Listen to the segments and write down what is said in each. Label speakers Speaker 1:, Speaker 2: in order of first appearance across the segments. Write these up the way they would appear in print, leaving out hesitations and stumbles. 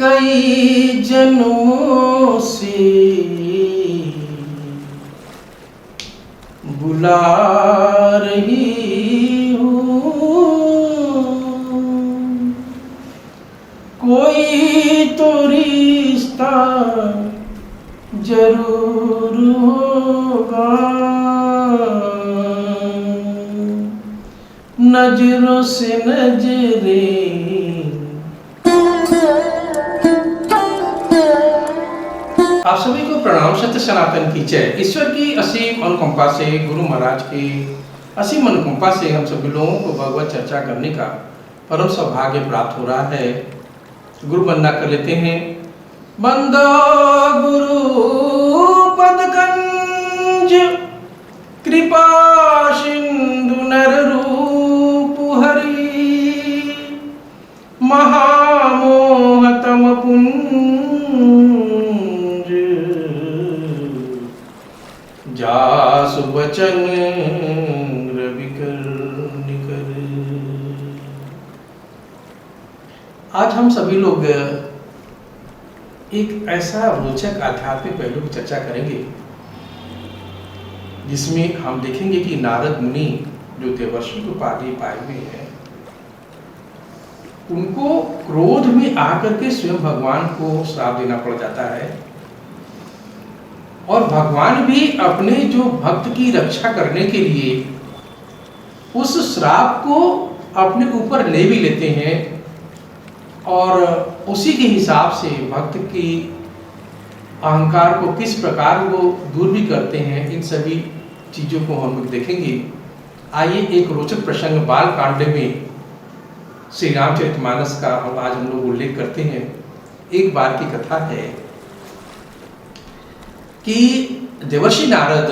Speaker 1: कई जन्मों से बुला रही हूँ, कोई तो रिश्ता जरूर होगा, नजरों से नजरें। आप सभी को प्रणाम। सत्य सनातन की जय। ईश्वर की असीम अनुकंपा से, गुरु महाराज की असीम अनुकंपा से हम सभी लोगों को भगवत चर्चा करने का परम सौभाग्य प्राप्त हो रहा है। गुरु वंदना कर लेते हैं। बंदो गुरु पदकंज, कृपा सिंधु नर रूप हरि, महामोहतम पुंज, जासु वचन रविकर निकर। आज हम सभी लोग एक ऐसा रोचक आध्यात्मिक पहलू की चर्चा करेंगे जिसमें हम देखेंगे कि नारद मुनि जो देवर्षि की उपाधि पाए हुए हैं, उनको क्रोध में आकर के स्वयं भगवान को श्राप देना पड़ जाता है, और भगवान भी अपने जो भक्त की रक्षा करने के लिए उस श्राप को अपने ऊपर ले भी लेते हैं, और उसी के हिसाब से भक्त की अहंकार को किस प्रकार वो दूर भी करते हैं। इन सभी चीजों को हम लोग देखेंगे। आइए एक रोचक प्रसंग बाल कांड में श्री रामचरितमानस का आज हम लोग उल्लेख करते हैं। एक बार की कथा है कि देवर्षि नारद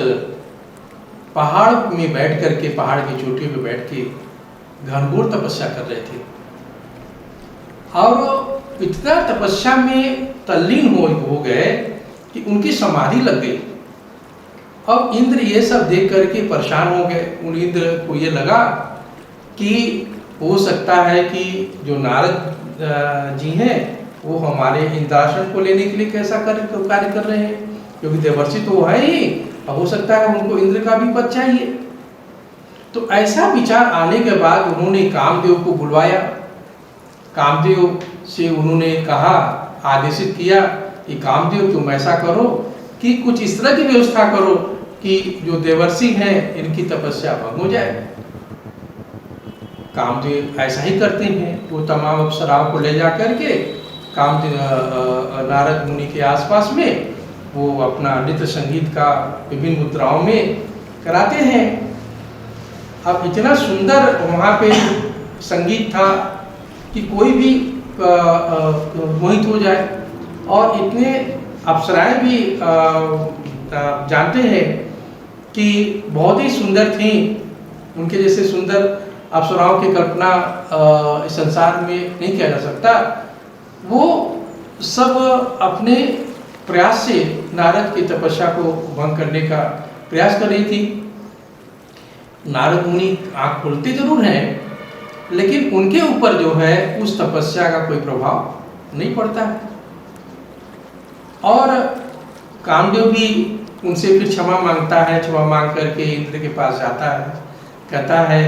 Speaker 1: पहाड़ में बैठ करके, पहाड़ की चोटियों पे बैठ के घनघोर तपस्या कर रहे थे, और इतना तपस्या में तल्लीन हो गए कि उनकी समाधि लग गई। अब इंद्र ये सब देख करके परेशान हो गए। उन इंद्र को ये लगा कि हो सकता है कि जो नारद जी हैं वो हमारे इंद्रासन को लेने के लिए कैसा कार्य कर रहे हैं, क्योंकि देवर्षि तो वो है ही, अब हो सकता है उनको इंद्र का भी पद चाहिए। तो ऐसा विचार आने के बाद उन्होंने कामदेव को बुलवाया। कामदेव से उन्होंने कहा, आदेशित किया कि कामदेव तुम ऐसा करो कि कुछ इस तरह की व्यवस्था करो कि जो देवर्षि हैं इनकी तपस्या भंग हो जाए। कामदेव ऐसा ही करते हैं। वो तमाम अप्सराओं को ले जा करके कामदेव नारद मुनि के आसपास में वो अपना नृत्य संगीत का विभिन्न मुद्राओं में कराते हैं। अब इतना सुंदर वहाँ पे संगीत था कि कोई भी मोहित हो जाए, और इतने अप्सराएं भी जानते हैं कि बहुत ही सुंदर थी। उनके जैसे सुंदर अप्सराओं की कल्पना इस संसार में नहीं किया जा सकता। वो सब अपने प्रयास से नारद की तपस्या को भंग करने का प्रयास कर रही थी। नारद मुनि आंख खोलते जरूर हैं, लेकिन उनके ऊपर जो है उस तपस्या का कोई प्रभाव नहीं पड़ता है। और कामदेव भी उनसे फिर क्षमा मांगता है। क्षमा मांग करके इंद्र के पास जाता है, कहता है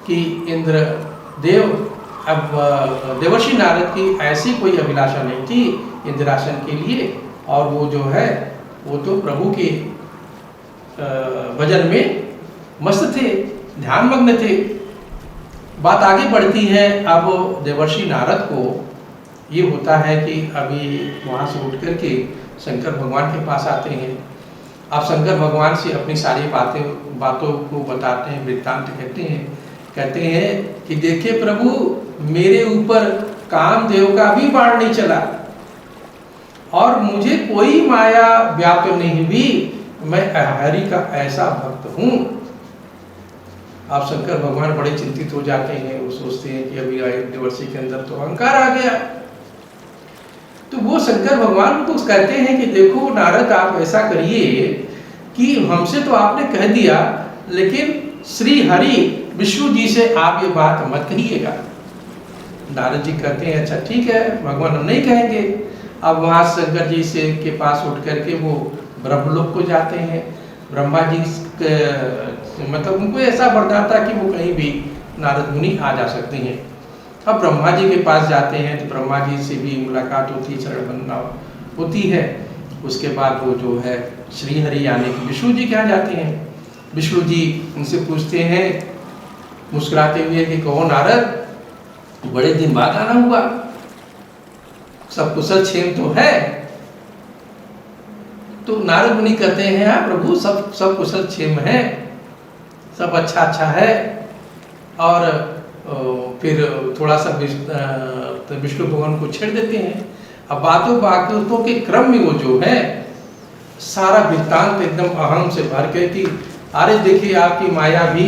Speaker 1: कि इंद्र देव, अब देवर्षि नारद की ऐसी कोई अभिलाषा नहीं थी इंद्रासन के लिए, और वो जो है वो तो प्रभु के भजन में मस्त थे, ध्यान मग्न थे। बात आगे बढ़ती है। अब देवर्षि नारद को ये होता है कि अभी वहाँ से उठ करके शंकर भगवान के पास आते हैं। आप शंकर भगवान से अपनी सारी बातों को बताते हैं, वृत्तांत कहते हैं कि देखिए प्रभु, मेरे ऊपर कामदेव का भी बाण नहीं चला, और मुझे कोई माया व्याप्त नहीं हुई। मैं हरि का ऐसा भक्त हूँ। आप शंकर भगवान बड़े चिंतित हो जाते हैं। वो सोचते हैं कि अभी देवर्षि के अंदर तो अहंकार आ गया। तो वो शंकर भगवान को कहते हैं कि देखो नारद, आप ऐसा करिए कि हमसे तो आपने कह दिया, लेकिन श्री हरि विष्णु जी से आप ये बात मत कहिएगा। नारद जी कहते हैं अच्छा ठीक है भगवान हम नहीं कहेंगे। अब वहाँ शंकर जी से के पास उठ करके वो ब्रह्मलोक को जाते हैं। ब्रह्मा जी मतलब उनको ऐसा वरदान था कि वो कहीं भी नारद मुनि आ जा सकते हैं। अब ब्रह्मा जी के पास जाते हैं तो ब्रह्मा जी से भी मुलाकात होती है, शरण बनना होती है। उसके बाद वो जो है श्री हरि यानी कि विष्णु जी के यहाँ जाते हैं। विष्णु जी उनसे पूछते हैं मुस्कुराते हुए कि कहो नारद बड़े दिन बाद आना हुआ, सब कुशल क्षेम तो है। तो नारद मुनि कहते हैं हाँ प्रभु सब कुशल क्षेम है, सब अच्छा है। और फिर थोड़ा सा विष्णु भगवान को छेड़ देते हैं। अब बातों के क्रम में वो जो है सारा वृत्तांत एकदम अहम से भर के कि अरे देखिए आपकी माया भी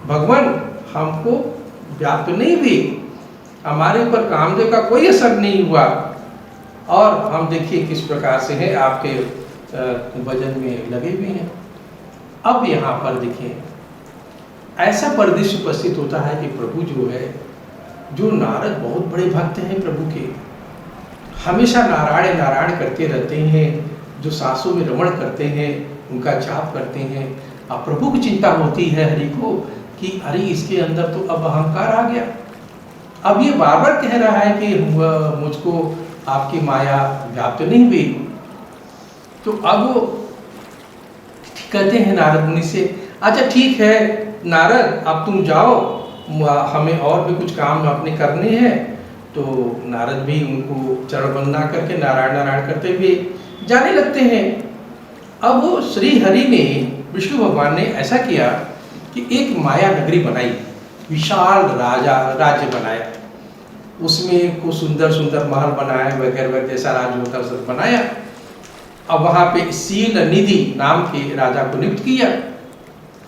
Speaker 1: भगवान हमको व्याप्त नहीं हुई, हमारे ऊपर कामदेव का कोई असर नहीं हुआ, और हम देखिए किस प्रकार से है आपके भजन में लगे हुए हैं। अब यहाँ पर देखिए ऐसा परिदृश्य उपस्थित होता है कि प्रभु जो है, जो नारद बहुत बड़े भक्त हैं प्रभु के, हमेशा नारायण नारायण करते रहते हैं, जो सांसों में रमण करते हैं, उनका जाप करते हैं। अब प्रभु की चिंता होती है हरि को कि अरे इसके अंदर तो अब अहंकार आ गया, अब ये बार बार कह रहा है कि मुझको आपकी माया व्याप्त नहीं हुई। तो अब वो कहते हैं नारद मुनि से अच्छा ठीक है नारद अब तुम जाओ, हमें और भी कुछ काम अपने करने हैं। तो नारद भी उनको चरण वंदना करके नारायण नारायण करते हुए जाने लगते हैं। अब वो श्री हरि ने, विष्णु भगवान ने ऐसा किया कि एक माया नगरी बनाई, विशाल राज्य बनाया, उसमें कुछ सुंदर सुंदर महल बनाए वगैरह वगैरह, जैसा राज्य होता है सब बनाया। अब वहाँ पे शील निधि नाम के राजा को नियुक्त किया।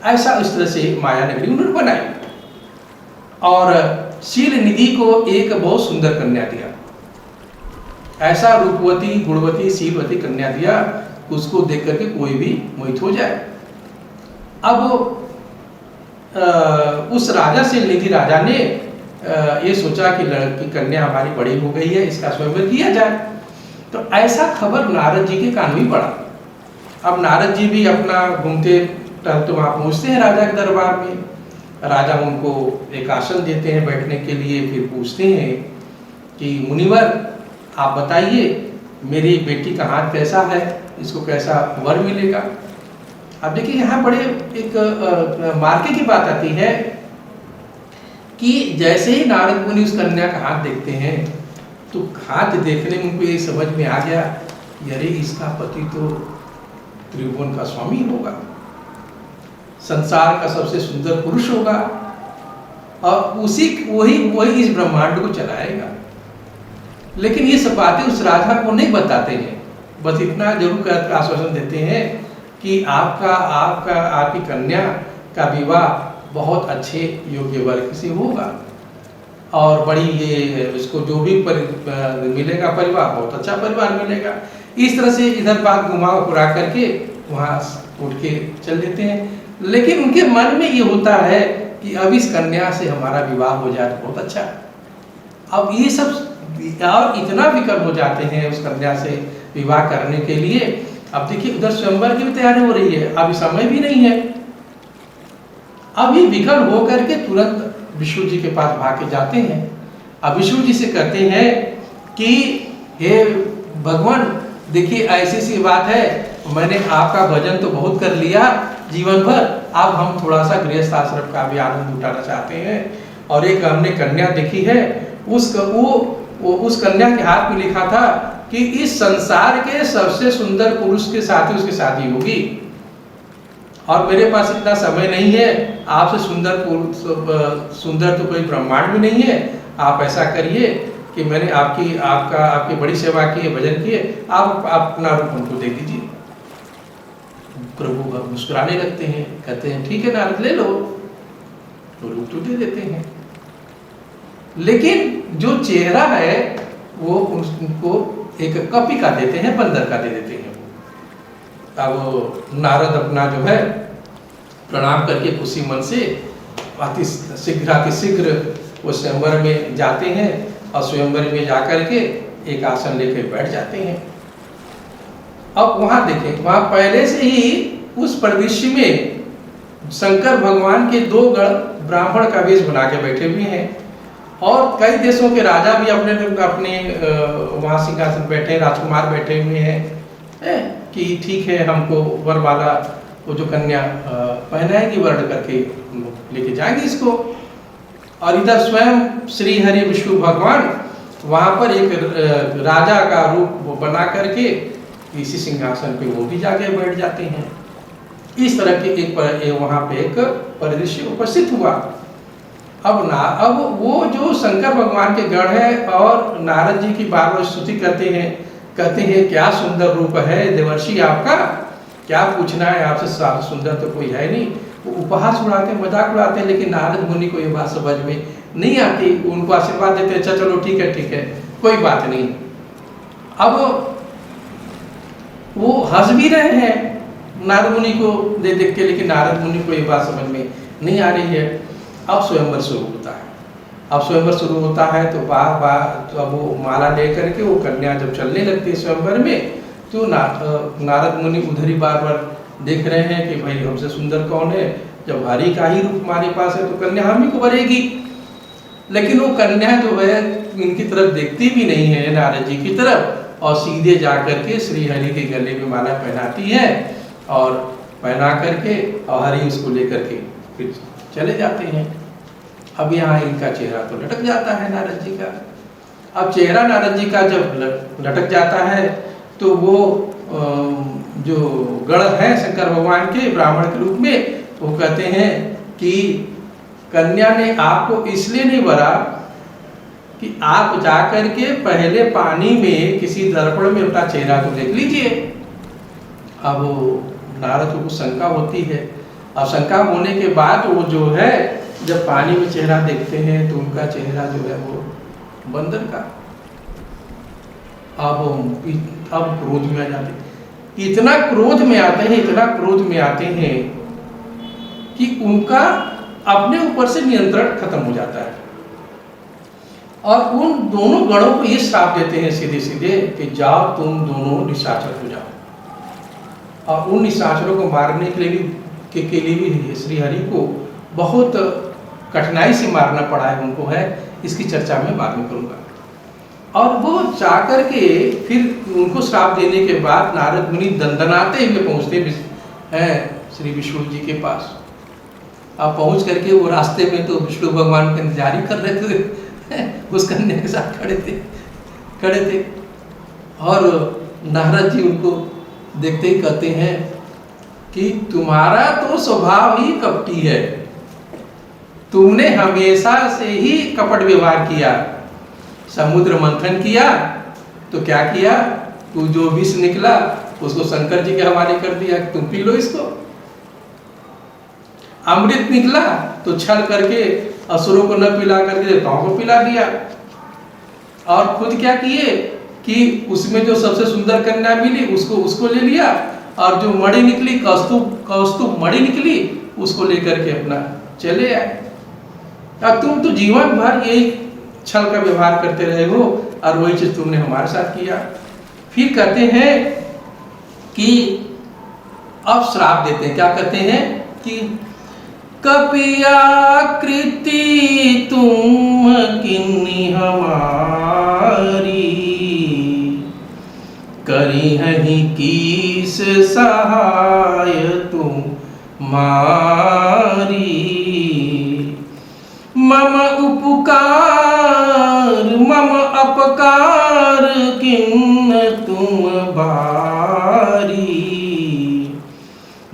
Speaker 1: ऐसा इस तरह से माया नगरी उन्होंने बनाई, और शील निधि को एक बहुत सुंदर कन्या दिया, ऐसा रूपवती गुणवती शीलवती कन्या दिया उसको देख करके कोई भी मोहित हो जाए। अब उस राजा शील निधि राजा ने ये सोचा कि लड़की कन्या हमारी बड़ी हो गई है, इसका स्वयंवर किया जाए। तो ऐसा खबर नारद जी के कान में पड़ा। अब नारद जी भी अपना घूमते टहलते वहाँ पहुँचते हैं राजा के दरबार में। राजा उनको एक आसन देते हैं बैठने के लिए, फिर पूछते हैं कि मुनिवर आप बताइए मेरी बेटी का हाथ कैसा है, इसको कैसा वर मिलेगा। अब देखिए यहाँ बड़े एक मार्के की बात आती है कि जैसे ही नारद मुनि उस कन्या का हाथ देखते हैं तो हाथ देखने में उनको ये समझ में आ गया अरे इसका पति तो त्रिभुवन का स्वामी होगा, संसार का सबसे सुंदर पुरुष होगा, और वही इस ब्रह्मांड को चलाएगा। लेकिन ये सब बातें उस राजा को नहीं बताते हैं, बस इतना जरूर कर आश्वासन देते हैं कि आपकी कन्या का विवाह बहुत अच्छे योग्य वर्ग से होगा, और बड़ी ये इसको जो भी मिलेगा परिवार बहुत अच्छा परिवार मिलेगा। इस तरह से इधर बात घुमा फिरा करके वहाँ उठ के चल देते हैं। लेकिन उनके मन में ये होता है कि अब इस कन्या से हमारा विवाह हो जाए तो बहुत अच्छा। अब ये सब और इतना विकल हो जाते हैं उस कन्या से विवाह करने के लिए। अब देखिए उधर स्वयंवर की भी तैयारी हो रही है, अभी समय भी नहीं है। अब ये विकल हो करके तुरंत विष्णु जी के पास भाग के जाते हैं। अब विष्णु जी से कहते हैं कि हे भगवान देखिए ऐसी सी बात है, मैंने आपका भजन तो बहुत कर लिया जीवन भर, अब हम थोड़ा सा गृहस्थ आश्रम का भी आनंद उठाना चाहते हैं। और एक हमने कन्या देखी है, उस कन्या के हाथ में लिखा था कि इस संसार के सबसे सुंदर पुरुष के साथ ही उसकी शादी होगी, और मेरे पास इतना समय नहीं है, आपसे सुंदर तो कोई ब्रह्मांड में नहीं है। आप ऐसा करिए कि मैंने आपकी बड़ी सेवा की है, भजन किए, आप अपना रूप हमको दे दीजिए। प्रभु मुस्कुराने लगते हैं, कहते हैं ठीक है नारद ले लो, तो रूप तो दे देते हैं। लेकिन जो चेहरा है वो उनको एक कपी का देते हैं, बंदर का दे देते हैं। अब नारद अपना जो है प्रणाम करके खुशी मन से अति शीघ्र वो स्वयंवर में जाते हैं और स्वयंवर में जाकर के एक आसन लेके बैठ जाते हैं। अब वहां देखें, वहां पहले से ही उस परिदृश्य में शंकर भगवान के 2 गण ब्राह्मण का वेश बना के बैठे हुए हैं और कई देशों के राजा भी अपने अपने वहां सिंहासन बैठे हैं, राजकुमार बैठे हुए हैं कि ठीक है हमको वरमाला वो जो कन्या पहनाएगी वर्ण करके लेके जाएंगे इसको। और इधर स्वयं श्री हरि विष्णु भगवान वहां पर एक राजा का रूप बना करके इसी सिंहासन पे वो भी जाके बैठ जाते हैं। इस तरह के एक वहां पे एक परिदृश्य उपस्थित हुआ। अब वो जो शंकर भगवान के गण है और नारद जी की बार बार स्तुति करते हैं क्या सुंदर रूप है देवर्षि आपका, क्या पूछना है आपसे, सुंदर तो कोई है नहीं। वो उपहास उड़ाते हैं, मजाक उड़ाते हैं, लेकिन नारद मुनि को ये बात समझ में नहीं आती। उनको आशीर्वाद देते हैं, अच्छा चलो ठीक है कोई बात नहीं। अब वो हंस भी रहे हैं नारद मुनि को देख के, लेकिन नारद मुनि को ये बात समझ में नहीं आ रही है। अब स्वयंवर शुरू होता है तो तो अब वो माला लेकर के वो कन्या जब चलने लगती है स्वयंवर में, तो नारद मुनि उधर ही बार बार देख रहे हैं कि भाई हमसे सुंदर कौन है, जब हरि का ही रूप हमारे पास है तो कन्या हम ही को वरेगी। लेकिन वो कन्या जो है इनकी तरफ देखती भी नहीं है नारद जी की तरफ, और सीधे जाकर के श्री हरि के गले में माला पहनाती है और पहना करके और हरि उसको लेकर के फिर चले जाते हैं। अब यहाँ इनका चेहरा तो लटक जाता है नारद जी का। अब चेहरा नारद जी का जब लटक जाता है तो वो जो गण है शंकर भगवान के ब्राह्मण के रूप में, वो कहते हैं कि कन्या ने आपको इसलिए नहीं वरा कि आप जाकर के पहले पानी में किसी दर्पण में अपना चेहरा तो देख लीजिए। अब नारद को कुछ शंका होती है, और शंका होने के बाद वो जो है जब पानी में चेहरा देखते हैं तो उनका चेहरा जो है वो बंदर का। अब क्रोध में आ जाते, इतना क्रोध में आते हैं कि उनका अपने ऊपर से नियंत्रण खत्म हो जाता है और उन दोनों गणों को ये श्राप देते हैं सीधे सीधे कि जाओ तुम दोनों निशाचर हो जाओ। और उन निशाचरों को मारने के लिए भी श्री हरि को बहुत कठिनाई से मारना पड़ा है उनको, है इसकी चर्चा में बाद में करूंगा। और वो जाकर के फिर उनको श्राप देने के बाद नारद मुनि दंदनाते हुए पहुंचते हैं श्री विष्णु जी के पास। अब पहुंच करके वो रास्ते में तो विष्णु भगवान का इंतजार ही कर रहे थे, उस कन्या के साथ खड़े थे और नारद जी उनको देखते ही कहते हैं कि तुम्हारा तो स्वभाव ही कपटी है, तुमने हमेशा से ही कपट व्यवहार किया। समुद्र मंथन किया तो क्या किया, तू जो विष निकला उसको शंकर जी के हवाले कर दिया, तुम पी लो इसको। अमृत निकला तो छल करके असुरों को न पिला करके देवताओं को पिला दिया। और खुद क्या किए कि उसमें जो सबसे सुंदर कन्या मिली उसको ले लिया, और जो मणि निकली कौस्तुभ मणि निकली उसको लेकर के अपना चले आए। अब तुम तो जीवन भर यही छल का व्यवहार करते रहे हो और वही चीज तुमने हमारे साथ किया। फिर कहते हैं कि अब श्राप देते हैं, क्या कहते हैं कि कपियाकृति तुम किन्नी हमारी, करी हहीं कीस सहाय तुम मारी। मम उपकार मम अपकार किन्न तुम बारी,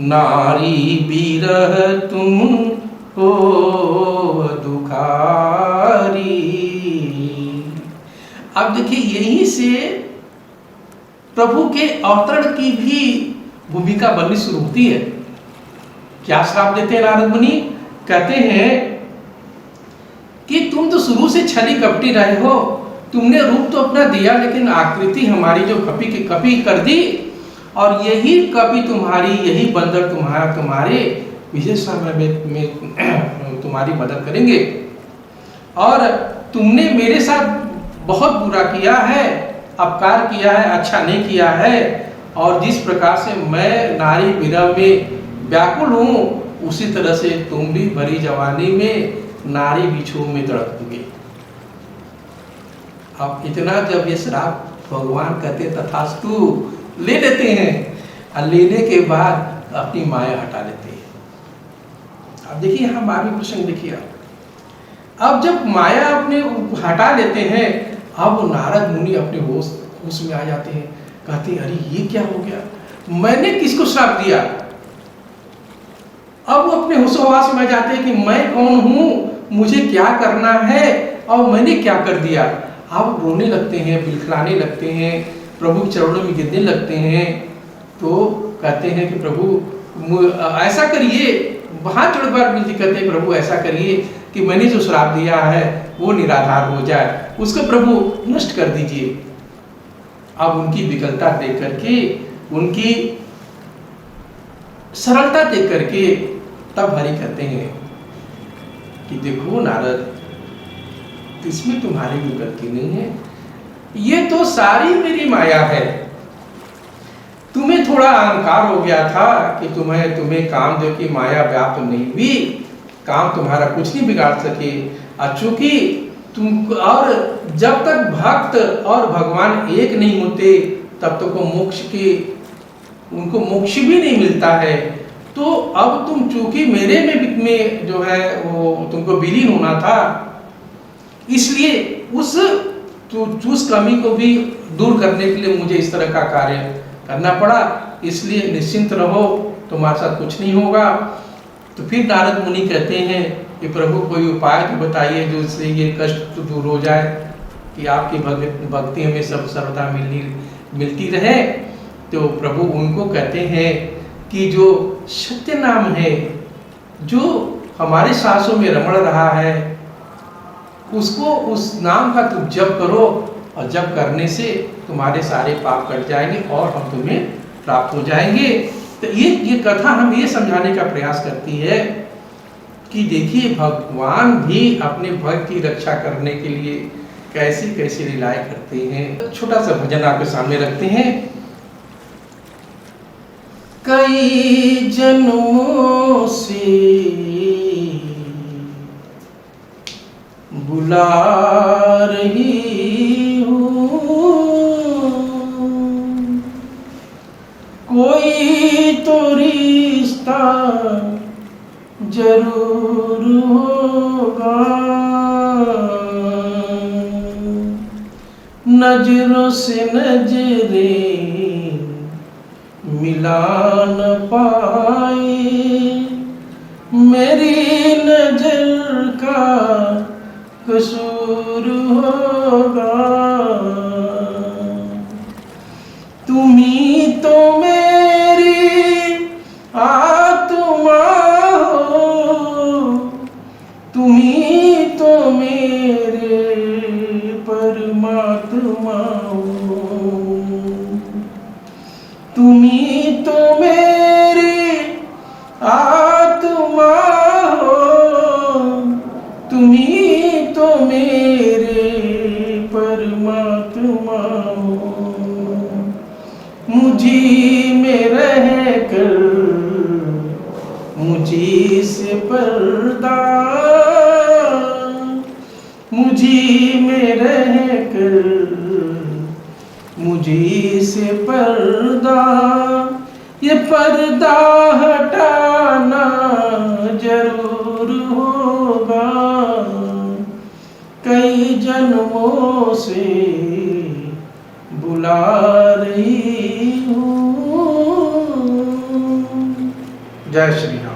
Speaker 1: नारी बिरह तुम हो दुखारी। अब देखिए यहीं से प्रभु के अवतरण की भी भूमिका बननी शुरू होती है। क्या श्राप देते हैं नारद मुनि, कहते हैं कि तुम तो शुरू से छली कपटी रहे हो, तुमने रूप तो अपना दिया लेकिन आकृति हमारी जो कपी की कपी कर दी, और यही कपि तुम्हारी यही बंदर तुम्हारे विशेष समय में तुम्हारी मदद करेंगे। और तुमने मेरे साथ बहुत बुरा किया है, अपकार किया है, अच्छा नहीं किया है। और जिस प्रकार से मैं नारी विरह में व्याकुल हूँ, उसी तरह से तुम भी भरी जवानी में नारी बिछोह में तड़पोगे। अब इतना जब ये श्राप भगवान कहते तथास्तु ले लेते हैं, और लेने के बाद अपनी माया हटा लेते हैं। अब देखिए यहाँ बारहवीं प्रसंग देखिए। अब जब माया अपने हटा लेते हैं, अब नारद मुनि अपने होश में आ जाते हैं, कहते हैं अरे ये क्या हो गया, मैंने किसको श्राप दिया। अब वो अपने होशोहवास में आ जाते हैं कि मैं कौन हूँ, मुझे क्या करना है और मैंने क्या कर दिया। अब रोने लगते हैं, बिलखलाने लगते हैं, प्रभु के चरणों में गिरने लगते हैं। तो कहते हैं कि प्रभु ऐसा करिए, हाथ जोड़कर विनती करते हैं, प्रभु ऐसा करिए कि मैंने जो श्राप दिया है वो निराधार हो जाए, उसको प्रभु नष्ट कर दीजिए। अब उनकी विकलता देख करके, उनकी सरलता देख करके तब हरि कहते हैं कि देखो नारद, इसमें तुम्हारी भी गलती नहीं है, ये तो सारी मेरी माया है। तुम्हें थोड़ा अहंकार हो गया था कि तुम्हें कामदेव की माया व्याप्त नहीं हुई, काम तुम्हारा कुछ नहीं बिगाड़ सके। चूंकि तुम, और जब तक भक्त और भगवान एक नहीं होते तब तक उनको मोक्ष भी नहीं मिलता है। तो अब तुम चूंकि मेरे में जो है वो तुमको विलीन होना था, इसलिए उस कमी को भी दूर करने के लिए मुझे इस तरह का कार्य करना पड़ा। इसलिए निश्चिंत रहो, तुम्हारे साथ कुछ नहीं होगा। तो फिर नारद मुनि कहते हैं कि प्रभु कोई उपाय तो बताइए जिससे ये कष्ट तो दूर हो जाए, कि आपकी भक्ति हमें सब सर्वदा मिलती रहे। तो प्रभु उनको कहते हैं कि जो सत्य नाम है, जो हमारे सांसों में रमण रहा है, उसको, उस नाम का तुम जप करो, और जप करने से तुम्हारे सारे पाप कट जाएंगे और हम तुम्हें प्राप्त हो जाएंगे। तो ये कथा हम ये समझाने का प्रयास करती है कि देखिए भगवान भी अपने भक्त की रक्षा करने के लिए कैसी कैसी लीलाएं करते हैं। छोटा सा भजन आपके सामने रखते हैं। कई जन्मों से बुला रही हूँ, कोई तो रिश्ता जरूर होगा, नजरों से नजरें मिला न पाए, मेरी नजर का कसूर होगा। तुम्ही तो मेरी आत्मा हो, तुम्ही तो मेरे परमात्मा हो, तुम्ही तो मेरी आत्मा हो, तुम्ही तो मेरे परमात्मा हो। मुझी में रह कर मुझी से पर्दा, मुझी में रह कर मुझी से पर्दा, ये पर्दा हटाना जरूर होगा। कई जन्मों से बुला रही हूँ। जय श्री राम।